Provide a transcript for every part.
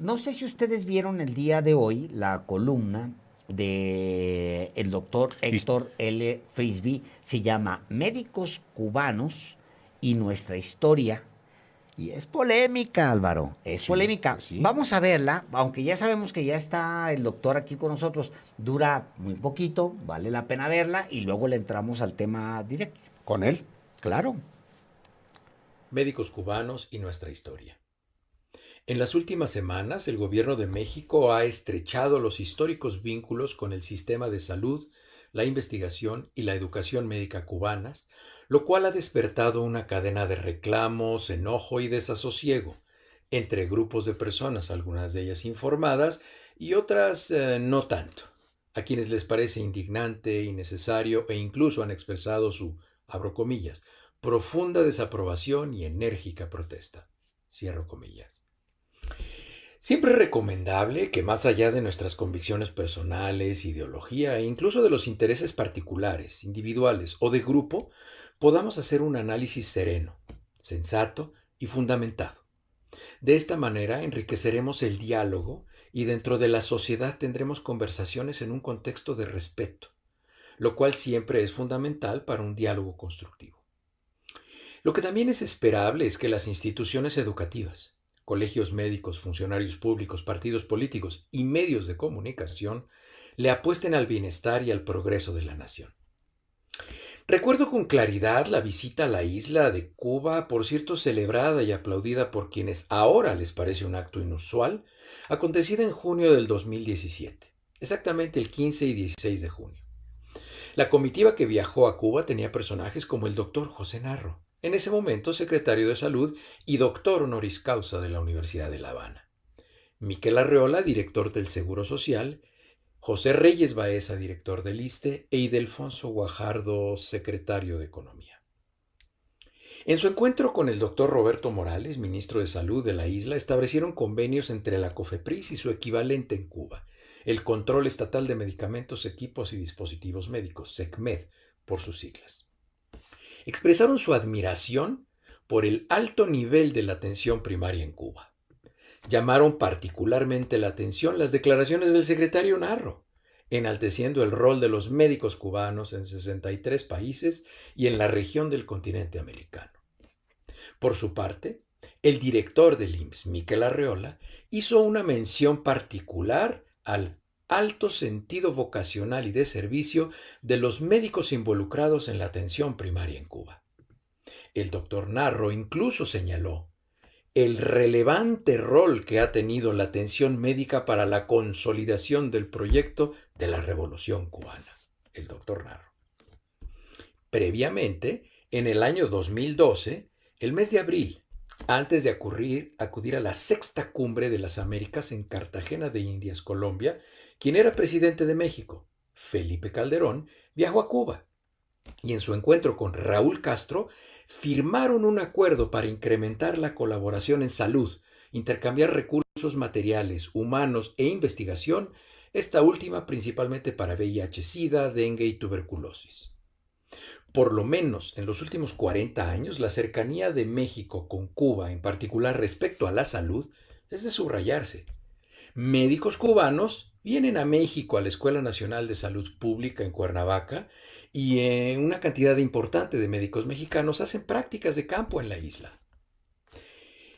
No sé si ustedes vieron el día de hoy la columna de el doctor Y Héctor L. Frisby, se llama Médicos Cubanos y nuestra historia. Y es polémica, Álvaro, es sí, polémica. pues sí, Vamos a verla, aunque ya sabemos que ya está el doctor aquí con nosotros. Dura muy poquito, vale la pena verla y luego le entramos al tema directo. con él. Claro. Médicos cubanos y nuestra historia. En las últimas semanas, el gobierno de México ha estrechado los históricos vínculos con el sistema de salud, la investigación y la educación médica cubanas, lo cual ha despertado una cadena de reclamos, enojo y desasosiego entre grupos de personas, algunas de ellas informadas y otras no tanto, a quienes les parece indignante, innecesario e incluso han expresado su, abro comillas, profunda desaprobación y enérgica protesta, cierro comillas. Siempre es recomendable que más allá de nuestras convicciones personales, ideología e incluso de los intereses particulares, individuales o de grupo, podamos hacer un análisis sereno, sensato y fundamentado. De esta manera enriqueceremos el diálogo y dentro de la sociedad tendremos conversaciones en un contexto de respeto, lo cual siempre es fundamental para un diálogo constructivo. Lo que también es esperable es que las instituciones educativas, colegios médicos, funcionarios públicos, partidos políticos y medios de comunicación le apuesten al bienestar y al progreso de la nación. Recuerdo con claridad la visita a la isla de Cuba, por cierto celebrada y aplaudida por quienes ahora les parece un acto inusual, acontecida en junio del 2017, exactamente el 15 y 16 de junio. La comitiva que viajó a Cuba tenía personajes como el doctor José Narro, en ese momento secretario de Salud y doctor honoris causa de la Universidad de La Habana, Miquel Arreola, director del Seguro Social, José Reyes Baeza, director del ISSSTE, e Ildefonso Guajardo, secretario de Economía. En su encuentro con el doctor Roberto Morales, ministro de Salud de la isla, establecieron convenios entre la COFEPRIS y su equivalente en Cuba, el Control Estatal de Medicamentos, Equipos y Dispositivos Médicos, SECMED, por sus siglas. Expresaron su admiración por el alto nivel de la atención primaria en Cuba. Llamaron particularmente la atención las declaraciones del secretario Narro, enalteciendo el rol de los médicos cubanos en 63 países y en la región del continente americano. Por su parte, el director del IMSS, Miquel Arreola, hizo una mención particular al alto sentido vocacional y de servicio de los médicos involucrados en la atención primaria en Cuba. El doctor Narro incluso señaló el relevante rol que ha tenido la atención médica para la consolidación del proyecto de la Revolución Cubana. El doctor Narro. Previamente, en el año 2012, el mes de abril, antes de acudir a la sexta cumbre de las Américas en Cartagena de Indias, Colombia, quien era presidente de México, Felipe Calderón, viajó a Cuba y en su encuentro con Raúl Castro firmaron un acuerdo para incrementar la colaboración en salud, intercambiar recursos materiales, humanos e investigación, esta última principalmente para VIH, SIDA, dengue y tuberculosis. Por lo menos en los últimos 40 años, la cercanía de México con Cuba, en particular respecto a la salud, es de subrayarse. Médicos cubanos vienen a México, a la Escuela Nacional de Salud Pública en Cuernavaca, y una cantidad importante de médicos mexicanos hacen prácticas de campo en la isla.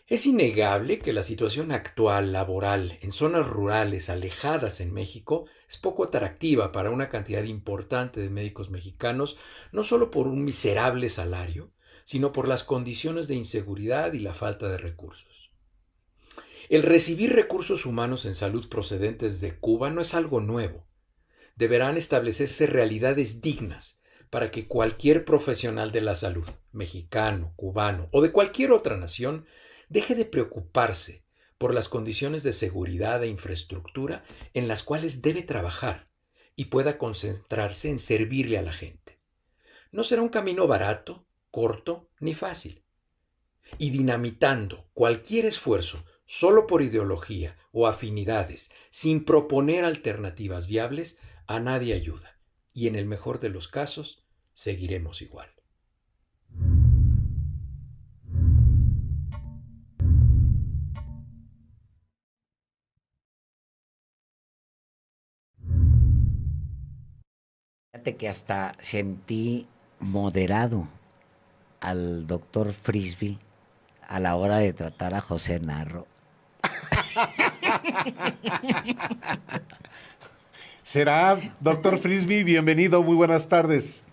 Es innegable que la situación actual laboral en zonas rurales alejadas en México es poco atractiva para una cantidad importante de médicos mexicanos, no solo por un miserable salario, sino por las condiciones de inseguridad y la falta de recursos. El recibir recursos humanos en salud procedentes de Cuba no es algo nuevo. Deberán establecerse realidades dignas para que cualquier profesional de la salud, mexicano, cubano o de cualquier otra nación, deje de preocuparse por las condiciones de seguridad e infraestructura en las cuales debe trabajar y pueda concentrarse en servirle a la gente. No será un camino barato, corto ni fácil. Y dinamitando cualquier esfuerzo solo por ideología o afinidades, sin proponer alternativas viables, a nadie ayuda. Y en el mejor de los casos, seguiremos igual. Fíjate que hasta sentí moderado al doctor Frisbee a la hora de tratar a José Narro. Será, doctor Frisbee, bienvenido, muy buenas tardes.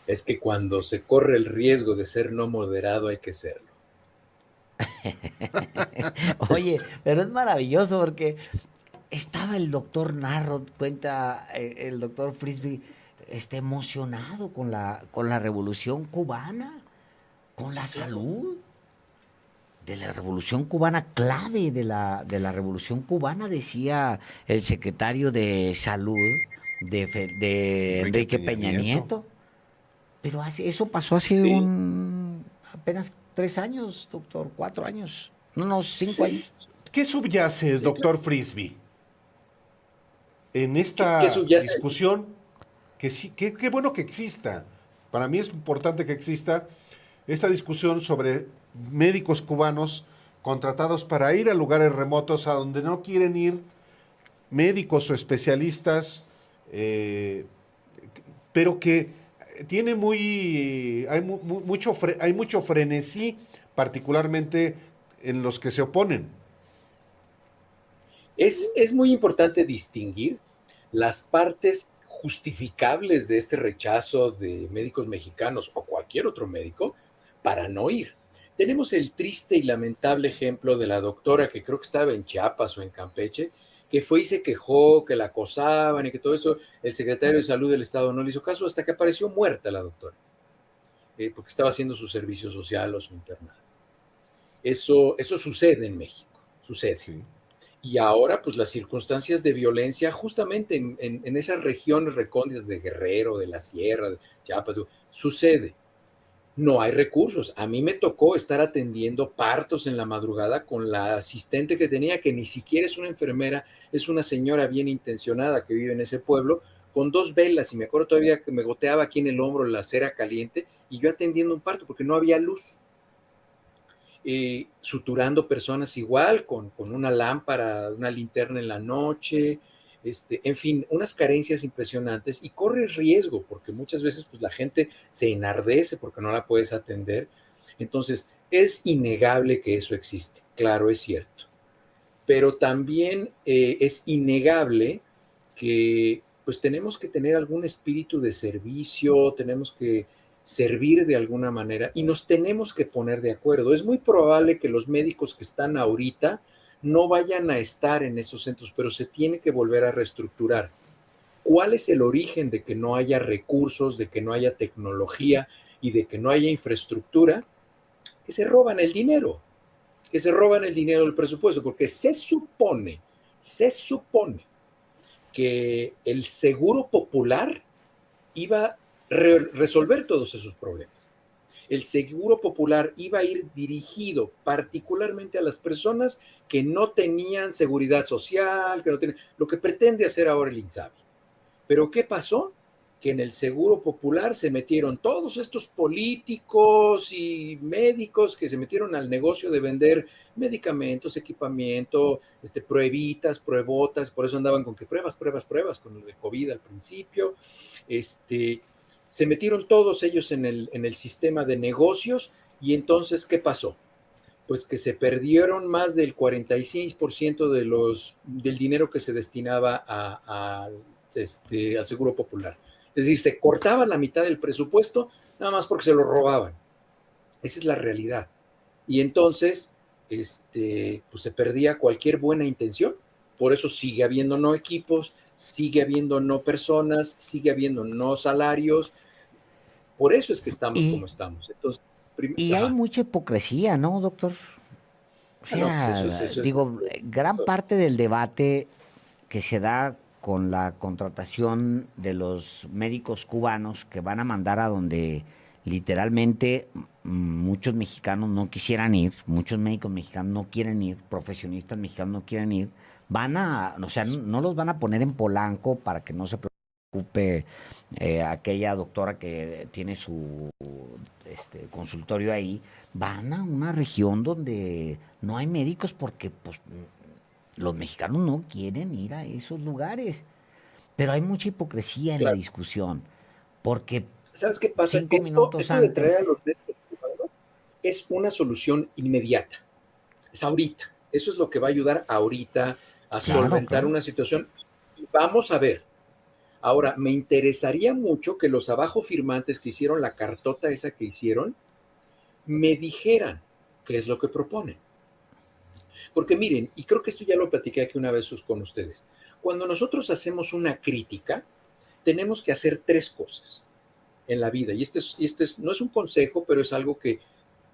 Es que cuando se corre el riesgo de ser no moderado hay que serlo. Oye, pero es maravilloso porque estaba el doctor Narro, cuenta el doctor Frisbee, emocionado con la revolución cubana, con la Sí, claro. salud de la revolución cubana, clave de la revolución cubana, decía el secretario de salud de Enrique Enrique Peña Peña Nieto. Nieto. Pero eso pasó hace Sí, apenas 3 años, doctor, 4 años, no, no, 5 años. ¿Qué subyace, sí, claro. doctor Frisbee, en ¿Qué esta subyace ahí? discusión? Que sí, qué bueno que exista. Para mí es importante que exista esta discusión sobre médicos cubanos contratados para ir a lugares remotos a donde no quieren ir médicos o especialistas, eh, pero que tiene hay mucho frenesí, particularmente en los que se oponen. Es muy importante distinguir las partes justificables de este rechazo de médicos mexicanos o cualquier otro médico para no ir. Tenemos el triste y lamentable ejemplo de la doctora que creo que estaba en Chiapas o en Campeche, que fue y se quejó, que la acosaban y que todo eso, el secretario de Salud del Estado no le hizo caso hasta que apareció muerta la doctora, porque estaba haciendo su servicio social o su internado. Eso sucede en México, sucede. Sí. Y ahora, pues las circunstancias de violencia, justamente en esas regiones recónditas de Guerrero, de la Sierra, de Chiapas, sucede. No hay recursos. A mí me tocó estar atendiendo partos en la madrugada con la asistente que tenía, que ni siquiera es una enfermera, es una señora bien intencionada que vive en ese pueblo, con 2 velas, y me acuerdo todavía que me goteaba aquí en el hombro la cera caliente, y yo atendiendo un parto porque no había luz, suturando personas igual, con una lámpara, una linterna en la noche, en fin, unas carencias impresionantes y corre riesgo porque muchas veces pues, la gente se enardece porque no la puedes atender. Entonces, es innegable que eso existe, claro, es cierto, pero también es innegable que pues tenemos que tener algún espíritu de servicio, tenemos que servir de alguna manera y nos tenemos que poner de acuerdo. Es muy probable que los médicos que están ahorita no vayan a estar en esos centros, pero se tiene que volver a reestructurar. ¿Cuál es el origen de que no haya recursos, de que no haya tecnología y de que no haya infraestructura? Que se roban el dinero, que se roban el dinero del presupuesto, porque se supone que el seguro popular iba a resolver todos esos problemas. El seguro popular iba a ir dirigido particularmente a las personas que no tenían seguridad social, que no tenían, lo que pretende hacer ahora el INSABI. Pero ¿qué pasó? Que en el seguro popular se metieron todos estos políticos y médicos que se metieron al negocio de vender medicamentos, equipamiento, pruebitas, pruebotas, por eso andaban con que pruebas, pruebas, pruebas, con lo de COVID al principio. Se metieron todos ellos en el sistema de negocios y entonces, ¿qué pasó? Pues que se perdieron más del 46% del dinero que se destinaba al Seguro Popular. Es decir, se cortaba la mitad del presupuesto nada más porque se lo robaban. Esa es la realidad. Y entonces, pues se perdía cualquier buena intención. Por eso sigue habiendo no equipos, sigue habiendo no personas, sigue habiendo no salarios. Por eso es que estamos Y, como estamos. Entonces, y hay ajá. mucha hipocresía, ¿no, doctor? O Ah, no, pues eso es, sea, eso es, digo, gran eso, parte del debate que se da con la contratación de los médicos cubanos que van a mandar a donde literalmente muchos mexicanos no quisieran ir, muchos médicos mexicanos no quieren ir, profesionistas mexicanos no quieren ir, o sea, no los van a poner en Polanco para que no se preocupe aquella doctora que tiene su consultorio ahí, van a una región donde no hay médicos porque pues los mexicanos no quieren ir a esos lugares. Pero hay mucha hipocresía en la Claro. discusión, porque ¿Sabes qué pasa? 5 minutos Esto de traer a antes, los médicos cubanos es una solución inmediata. Es ahorita. Eso es lo que va a ayudar ahorita a claro, solventar claro. una situación. Y vamos a ver. Ahora, me interesaría mucho que los abajo firmantes que hicieron la cartota esa que hicieron, me dijeran qué es lo que proponen. Porque miren, y creo que esto ya lo platiqué aquí una vez con ustedes, cuando nosotros hacemos una crítica, tenemos que hacer tres cosas en la vida, y no es un consejo, pero es algo que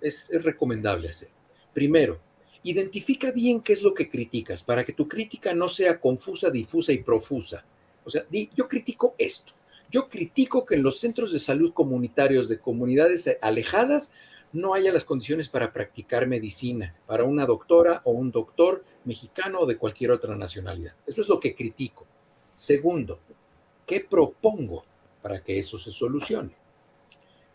es recomendable hacer. Primero, identifica bien qué es lo que criticas, para que tu crítica no sea confusa, difusa y profusa. O sea, yo critico esto. Yo critico que en los centros de salud comunitarios de comunidades alejadas no haya las condiciones para practicar medicina para una doctora o un doctor mexicano o de cualquier otra nacionalidad. Eso es lo que critico. Segundo, ¿qué propongo para que eso se solucione?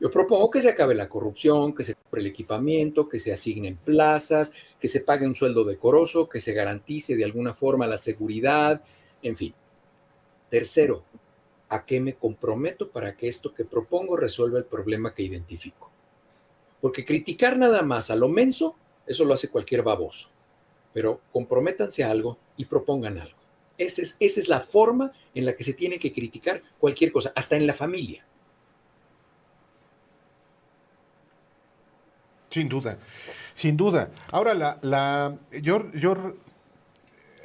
Yo propongo que se acabe la corrupción, que se compre el equipamiento, que se asignen plazas, que se pague un sueldo decoroso, que se garantice de alguna forma la seguridad, en fin. Tercero, ¿a qué me comprometo para que esto que propongo resuelva el problema que identifico? Porque criticar nada más a lo menso, eso lo hace cualquier baboso. Pero comprométanse a algo y propongan algo. Esa es la forma en la que se tiene que criticar cualquier cosa, hasta en la familia. Sin duda, sin duda. Ahora,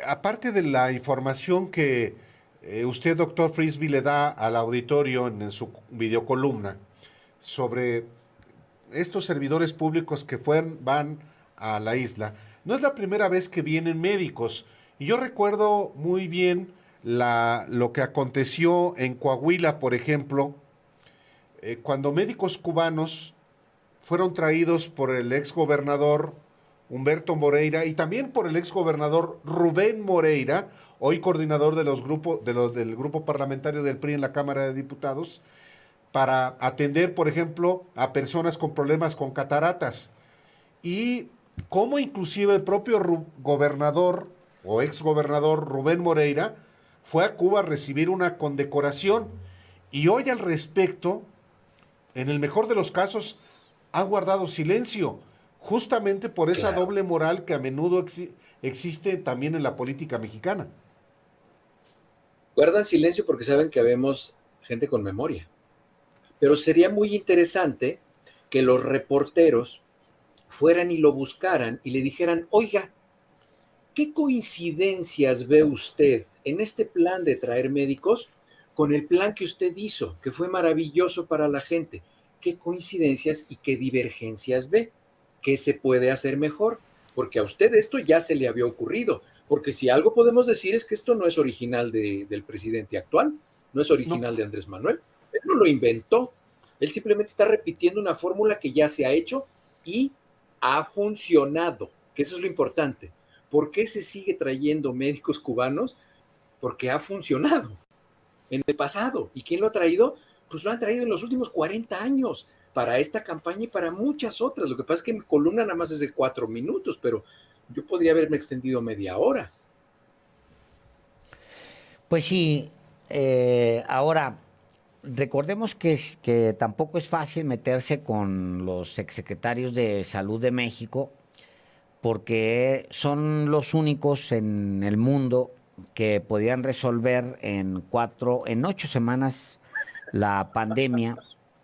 aparte de la información que usted, doctor Frisby, le da al auditorio en su videocolumna sobre estos servidores públicos que van a la isla, no es la primera vez que vienen médicos. Y yo recuerdo muy bien lo que aconteció en Coahuila, por ejemplo, cuando médicos cubanos fueron traídos por el exgobernador Humberto Moreira y también por el exgobernador Rubén Moreira, hoy coordinador de del grupo parlamentario del PRI en la Cámara de Diputados, para atender, por ejemplo, a personas con problemas con cataratas. Y cómo inclusive el propio gobernador o exgobernador Rubén Moreira fue a Cuba a recibir una condecoración. Y hoy al respecto, en el mejor de los casos, ha guardado silencio, justamente por esa Claro. doble moral que a menudo existe también en la política mexicana. Guardan silencio porque saben que habemos gente con memoria. Pero sería muy interesante que los reporteros fueran y lo buscaran y le dijeran, oiga, ¿qué coincidencias ve usted en este plan de traer médicos con el plan que usted hizo, que fue maravilloso para la gente? ¿Qué coincidencias y qué divergencias ve? ¿Qué se puede hacer mejor? Porque a usted esto ya se le había ocurrido. Porque si algo podemos decir es que esto no es original del presidente actual, no es No, original de Andrés Manuel. Él no lo inventó. Él simplemente está repitiendo una fórmula que ya se ha hecho y ha funcionado, que eso es lo importante. ¿Por qué se sigue trayendo médicos cubanos? Porque ha funcionado en el pasado. ¿Y quién lo ha traído? Pues lo han traído en los últimos 40 años para esta campaña y para muchas otras. Lo que pasa es que mi columna nada más es de 4 minutos, pero yo podría haberme extendido media hora. Pues sí, ahora, recordemos que tampoco es fácil meterse con los exsecretarios de Salud de México, porque son los únicos en el mundo que podían resolver en 8 semanas la pandemia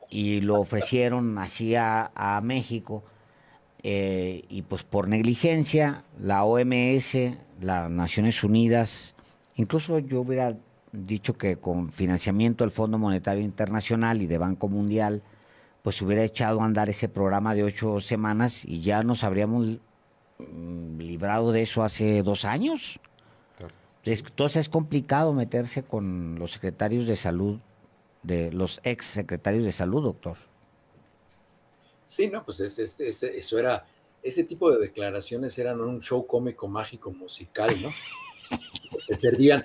y lo ofrecieron así a México. Y pues por negligencia, la OMS, las Naciones Unidas, incluso yo hubiera dicho que con financiamiento del Fondo Monetario Internacional y de Banco Mundial, pues hubiera echado a andar ese programa de 8 semanas y ya nos habríamos librado de eso hace 2 años. claro, sí. Entonces es complicado meterse con los secretarios de salud, de los ex secretarios de salud, doctor. Sí, no, pues eso era, ese tipo de declaraciones eran un show cómico, mágico, musical, ¿no? Que servían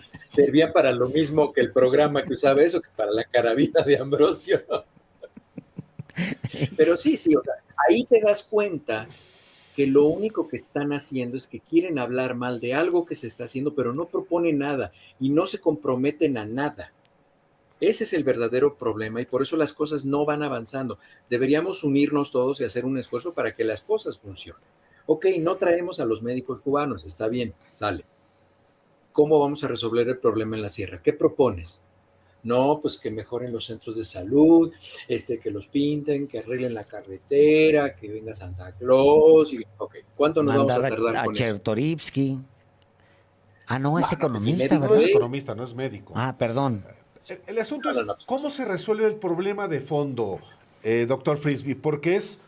para lo mismo que el programa que usaba eso, que para la carabina de Ambrosio. Pero sí, sí, o sea, ahí te das cuenta que lo único que están haciendo es que quieren hablar mal de algo que se está haciendo, pero no proponen nada y no se comprometen a nada. Ese es el verdadero problema y por eso las cosas no van avanzando. Deberíamos unirnos todos y hacer un esfuerzo para que las cosas funcionen. Ok, no traemos a los médicos cubanos, está bien, sale. ¿Cómo vamos a resolver el problema en la sierra? ¿Qué propones? No, pues que mejoren los centros de salud, que los pinten, que arreglen la carretera, que venga Santa Claus. Ok, ¿cuánto nos vamos Mandar a tardar a con eso? Chertorivsky. Ah, no, es Bueno, pues el economista, médico No es ¿verdad? es. economista, no es médico. Ah, perdón. El asunto No, no, es no, pues, cómo se resuelve el problema de fondo, doctor Frisby, porque es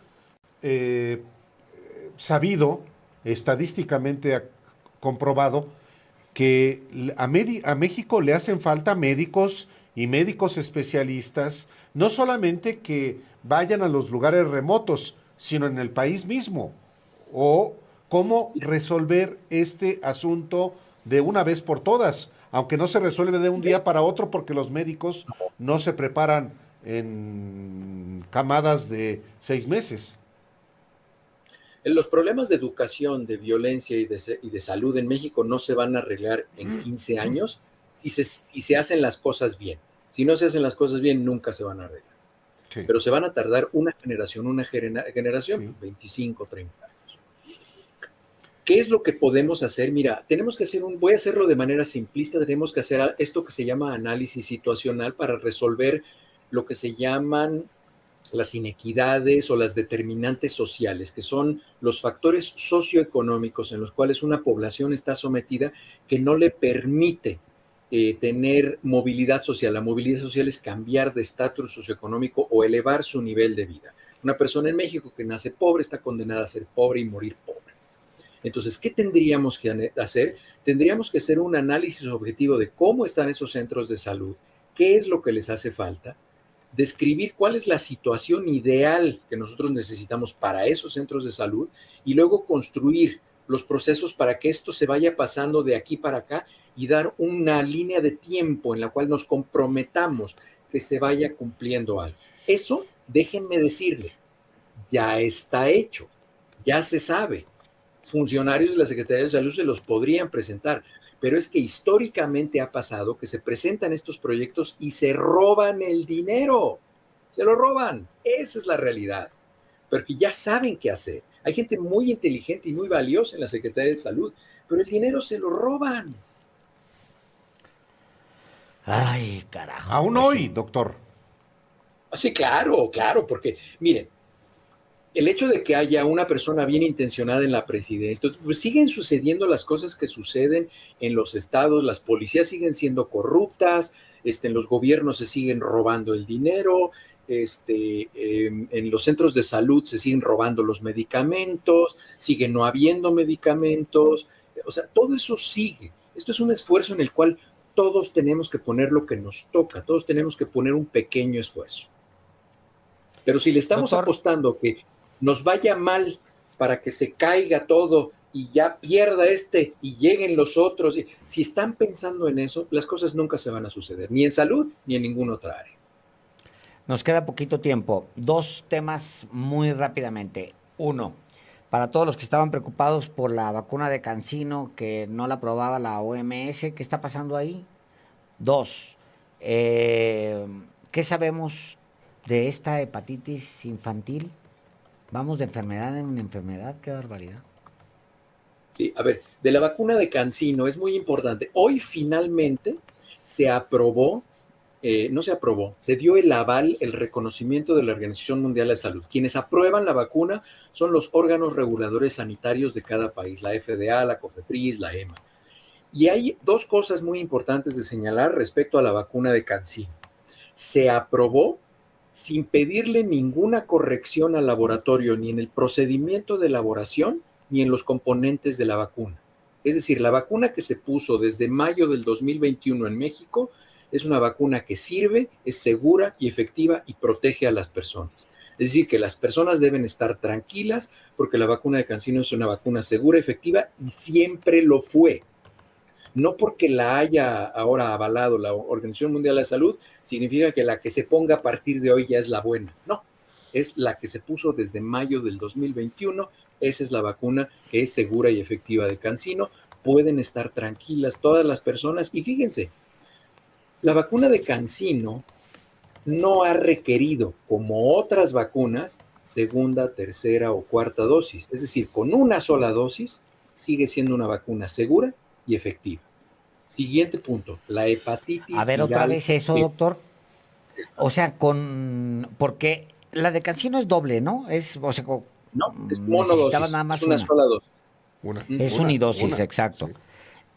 eh, sabido, estadísticamente comprobado, que a México le hacen falta médicos y médicos especialistas, no solamente que vayan a los lugares remotos, sino en el país mismo. O cómo resolver este asunto de una vez por todas, aunque no se resuelve de un día para otro porque los médicos no se preparan en camadas de 6 meses. los problemas de educación, de violencia y de salud en México no se van a arreglar en 15 años si se hacen las cosas bien. Si no se hacen las cosas bien, nunca se van a arreglar. Sí, Pero se van a tardar una generación, sí. 25, 30 años. ¿Qué es lo que podemos hacer? Mira, tenemos que voy a hacerlo de manera simplista, tenemos que hacer esto que se llama análisis situacional para resolver lo que se llaman las inequidades o las determinantes sociales, que son los factores socioeconómicos en los cuales una población está sometida que no le permite tener movilidad social. La movilidad social es cambiar de estatus socioeconómico o elevar su nivel de vida. Una persona en México que nace pobre está condenada a ser pobre y morir pobre. Entonces, ¿qué tendríamos que hacer? Tendríamos que hacer un análisis objetivo de cómo están esos centros de salud, qué es lo que les hace falta, describir cuál es la situación ideal que nosotros necesitamos para esos centros de salud y luego construir los procesos para que esto se vaya pasando de aquí para acá y dar una línea de tiempo en la cual nos comprometamos que se vaya cumpliendo algo. Eso, déjenme decirle, ya está hecho, ya se sabe. Funcionarios de la Secretaría de Salud se los podrían presentar, pero es que históricamente ha pasado que se presentan estos proyectos y se roban el dinero, se lo roban, esa es la realidad, porque ya saben qué hacer. Hay gente muy inteligente y muy valiosa en la Secretaría de Salud, pero el dinero se lo roban. Ay, carajo, Aún pues hoy, sí. doctor. Sí, claro, claro, porque miren, el hecho de que haya una persona bien intencionada en la presidencia, pues siguen sucediendo las cosas que suceden en los estados, las policías siguen siendo corruptas, en los gobiernos se siguen robando el dinero, en los centros de salud se siguen robando los medicamentos, sigue no habiendo medicamentos, o sea, todo eso sigue. Esto es un esfuerzo en el cual todos tenemos que poner lo que nos toca, todos tenemos que poner un pequeño esfuerzo. Pero si le estamos Doctor, apostando que nos vaya mal para que se caiga todo y ya pierda y lleguen los otros, si están pensando en eso, las cosas nunca se van a suceder, ni en salud ni en ninguna otra área. nos queda poquito tiempo. Dos temas muy rápidamente. Uno, para todos los que estaban preocupados por la vacuna de Cancino, que no la aprobaba la OMS, ¿qué está pasando ahí? Dos, eh, ¿qué sabemos de esta hepatitis infantil? Vamos de enfermedad en enfermedad, qué barbaridad. Sí, a ver, de la vacuna de Cancino es muy importante. Hoy finalmente se aprobó, no se aprobó, se dio el aval, el reconocimiento de la Organización Mundial de Salud. Quienes aprueban la vacuna son los órganos reguladores sanitarios de cada país, la FDA, la COFEPRIS, la EMA. Y hay dos cosas muy importantes de señalar respecto a la vacuna de Cancino. Se aprobó sin pedirle ninguna corrección al laboratorio, ni en el procedimiento de elaboración, ni en los componentes de la vacuna. Es decir, la vacuna que se puso desde mayo del 2021 en México es una vacuna que sirve, es segura y efectiva y protege a las personas. Es decir, que las personas deben estar tranquilas porque la vacuna de Cancino es una vacuna segura, efectiva y siempre lo fue. No porque la haya ahora avalado la Organización Mundial de la Salud, significa que la que se ponga a partir de hoy ya es la buena. No, es la que se puso desde mayo del 2021 Esa es la vacuna que es segura y efectiva de CanSino. Pueden estar tranquilas todas las personas. Y fíjense, la vacuna de CanSino no ha requerido, como otras vacunas, segunda, tercera o cuarta dosis. Es decir, con una sola dosis sigue siendo una vacuna segura y efectiva. Siguiente punto, la A hepatitis ver, otra viral vez eso, B. doctor. O sea, porque la de Cancino es doble, ¿no? O sea, No, es necesitaba monodosis, nada es más una una. sola dosis. Una, Es unidosis, sí. exacto.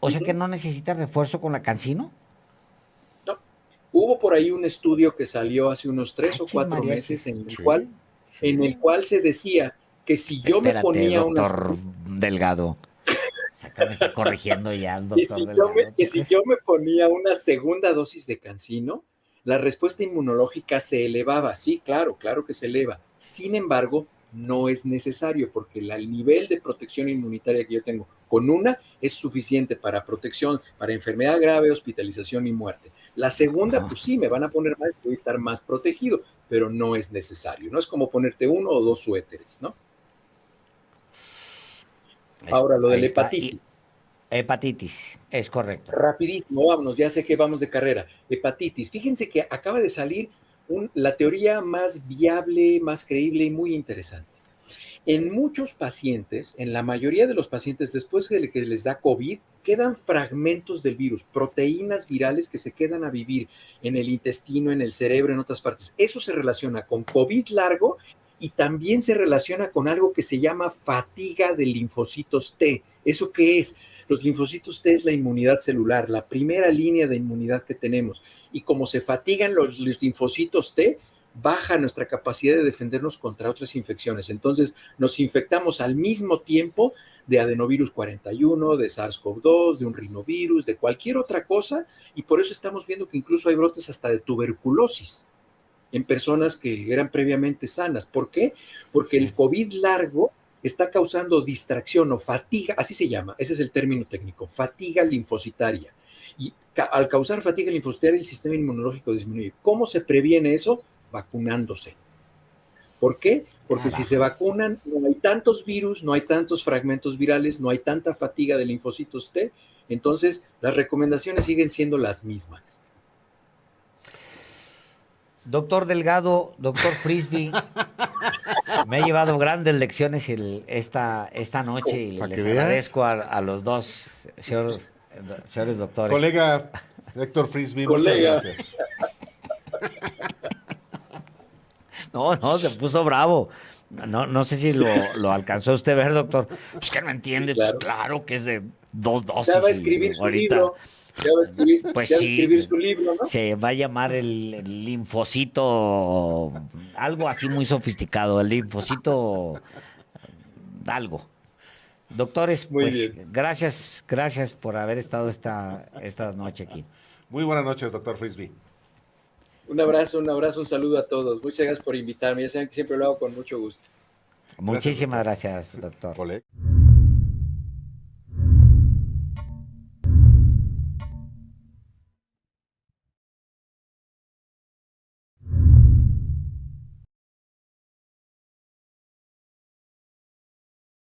O sea que Ujú. no necesita refuerzo con la Cancino. No. Hubo por ahí un estudio que salió hace unos tres o Achis cuatro meses mariachis. Sí, en sí. el cual se decía que si yo me Espérate, ponía una doctor Delgado. O sea, que me está corrigiendo ya el que doctor si yo me, Delgado. que ¿Tú si crees? yo me ponía una segunda dosis de CanSino, la respuesta inmunológica se elevaba. Sí, claro, claro que se eleva. Sin embargo, no es necesario porque el nivel de protección inmunitaria que yo tengo con una es suficiente para protección, para enfermedad grave, hospitalización y muerte. La segunda, Ajá. pues sí, me van a poner más, voy a estar más protegido, pero no es necesario. No es como ponerte uno o dos suéteres, ¿no? Ahora, lo de Ahí la está. Y hepatitis. hepatitis, es correcto. Rapidísimo, vámonos, ya sé que vamos de carrera. Hepatitis. Fíjense que acaba de salir la teoría más viable, más creíble y muy interesante. En muchos pacientes, en la mayoría de los pacientes, después de que les da COVID, quedan fragmentos del virus, proteínas virales que se quedan a vivir en el intestino, en el cerebro, en otras partes. Eso se relaciona con COVID largo y también se relaciona con algo que se llama fatiga de linfocitos T. ¿Eso qué es? Los linfocitos T es la inmunidad celular, la primera línea de inmunidad que tenemos. Y como se fatigan los linfocitos T, baja nuestra capacidad de defendernos contra otras infecciones. Entonces, nos infectamos al mismo tiempo de adenovirus 41, de SARS-CoV-2, de un rinovirus, de cualquier otra cosa, y por eso estamos viendo que incluso hay brotes hasta de tuberculosis en personas que eran previamente sanas. ¿Por qué? Porque Sí. el COVID largo está causando distracción o fatiga, así se llama, ese es el término técnico, fatiga linfocitaria. Y al causar fatiga linfocitaria, el sistema inmunológico disminuye. ¿Cómo se previene eso? Vacunándose. ¿Por qué? Porque si se Carajo. vacunan, no hay tantos virus, no hay tantos fragmentos virales, no hay tanta fatiga de linfocitos T, entonces las recomendaciones siguen siendo las mismas. Doctor Delgado, doctor Frisby, me ha llevado grandes lecciones esta noche y Para que les veas. agradezco a los dos señores doctores. Colega Héctor Frisby, muchas Colega, gracias. No, no, se puso bravo. No, no sé si lo alcanzó usted a ver, doctor. Pues que no sí, entiende, pues claro. claro que es de dos Ya va a dosis y escribir su ahorita, libro, pues ya va a sí, escribir su libro, ¿no? se va a llamar el linfocito, algo así muy sofisticado, el linfocito algo. Doctores, Muy pues bien. gracias por haber estado esta noche aquí. Muy buenas noches, doctor Frisby. Un abrazo, un saludo a todos. Muchas gracias por invitarme. Ya saben que siempre lo hago con mucho gusto. Gracias, Muchísimas doctor. gracias, doctor. Colega.